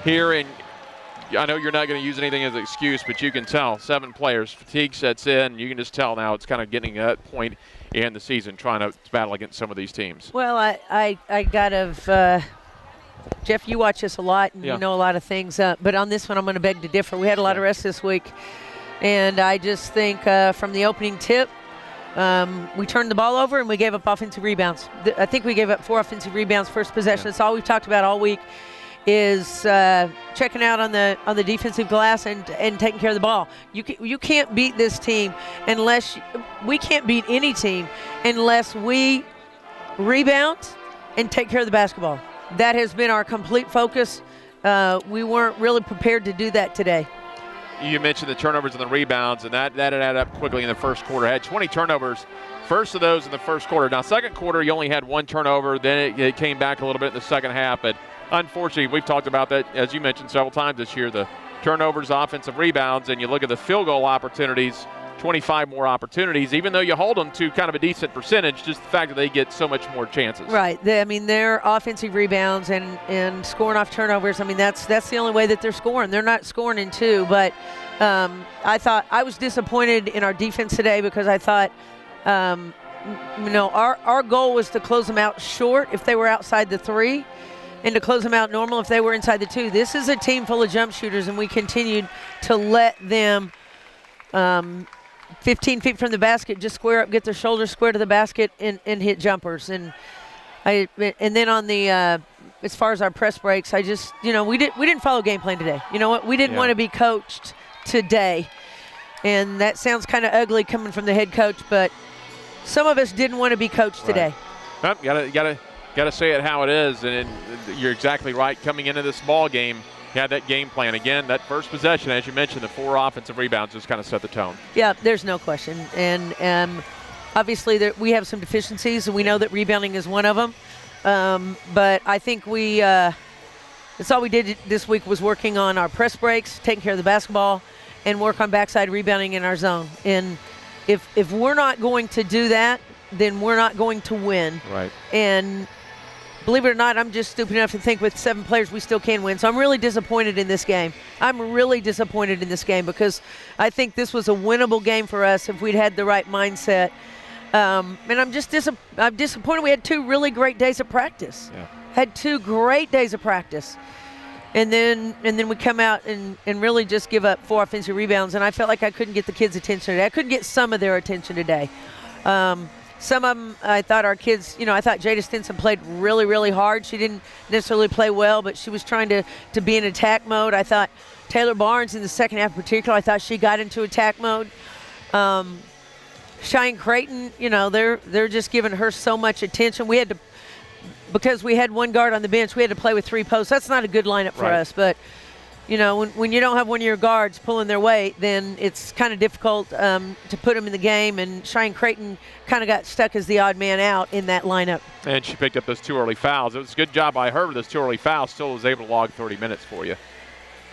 here, and I know you're not going to use anything as an excuse, but you can tell 7 players. Fatigue sets in. You can just tell now it's kind of getting at that point in the season trying to battle against some of these teams. Well, I got to Jeff, you watch us a lot, and you know a lot of things. But on this one, I'm going to beg to differ. We had a lot of rest this week, and I just think from the opening tip, we turned the ball over and we gave up offensive rebounds. I think we gave up 4 offensive rebounds first possession. That's all we've talked about all week is checking out on the defensive glass and taking care of the ball. You can't beat this team unless we can't beat any team unless we rebound and take care of the basketball. That has been our complete focus. We weren't really prepared to do that today. You mentioned the turnovers and the rebounds, and that added up quickly in the first quarter. Had 20 turnovers, first of those in the first quarter. Now, second quarter, you only had 1 turnover. Then it came back a little bit in the second half. But unfortunately, we've talked about that, as you mentioned several times this year, the turnovers, offensive rebounds, and you look at the field goal opportunities, 25 more opportunities, even though you hold them to kind of a decent percentage, just the fact that they get so much more chances. Right. Their offensive rebounds and scoring off turnovers, that's the only way that they're scoring. They're not scoring in 2, but I thought I was disappointed in our defense today because I thought, our goal was to close them out short if they were outside the 3 and to close them out normal if they were inside the 2. This is a team full of jump shooters, and we continued to let them 15 feet from the basket, just square up, get their shoulders square to the basket, and hit jumpers. And then on the as far as our press breaks, I just we didn't follow game plan today. You know what? We didn't want to be coached today, and that sounds kind of ugly coming from the head coach, but some of us didn't want to be coached today. Well, gotta say it how it is, and you're exactly right. Coming into this ball game, had that game plan. Again, that first possession, as you mentioned, the 4 offensive rebounds just kind of set the tone. Yeah, there's no question. And obviously we have some deficiencies, and we know that rebounding is one of them. But I think that's all we did this week was working on our press breaks, taking care of the basketball, and work on backside rebounding in our zone. And if we're not going to do that, then we're not going to win. Right. And believe it or not, I'm just stupid enough to think with 7 players we still can win. So I'm really disappointed in this game. Because I think this was a winnable game for us if we'd had the right mindset. And I'm disappointed we had 2 really great days of practice. Yeah. Had 2 great days of practice. And then we come out and really just give up 4 offensive rebounds. And I felt like I couldn't get the kids' attention today. I couldn't get some of their attention today. Some of them, I thought our kids, I thought Jada Stinson played really, really hard. She didn't necessarily play well, but she was trying to be in attack mode. I thought Taylor Barnes in the second half in particular, I thought she got into attack mode. Cheyenne Creighton, they're just giving her so much attention. Because we had 1 guard on the bench, we had to play with 3 posts. That's not a good lineup for us, but when you don't have one of your guards pulling their weight, then it's kind of difficult to put them in the game. And Cheyenne Creighton kind of got stuck as the odd man out in that lineup. And she picked up those 2 early fouls. It was a good job by her with those 2 early fouls. Still was able to log 30 minutes for you.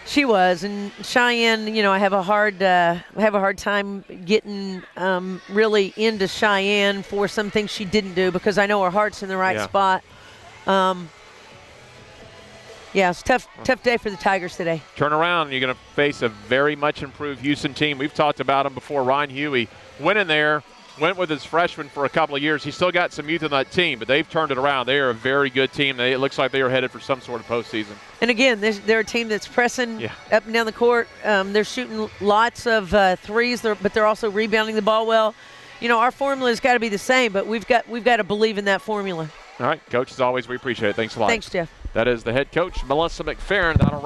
She was, and Cheyenne. I have a hard time getting really into Cheyenne for some things she didn't do because I know her heart's in the right spot. Yeah, it's a tough day for the Tigers today. Turn around, you're going to face a very much improved Houston team. We've talked about him before. Ryan Huey went in there, went with his freshman for a couple of years. He's still got some youth on that team, but they've turned it around. They are a very good team. It looks like they are headed for some sort of postseason. And again, they're a team that's pressing up and down the court. They're shooting lots of threes, but they're also rebounding the ball well. Our formula's got to be the same, but we've got to believe in that formula. All right, Coach, as always, we appreciate it. Thanks a lot. Thanks, Jeff. That is the head coach, Melissa McFerrin. That'll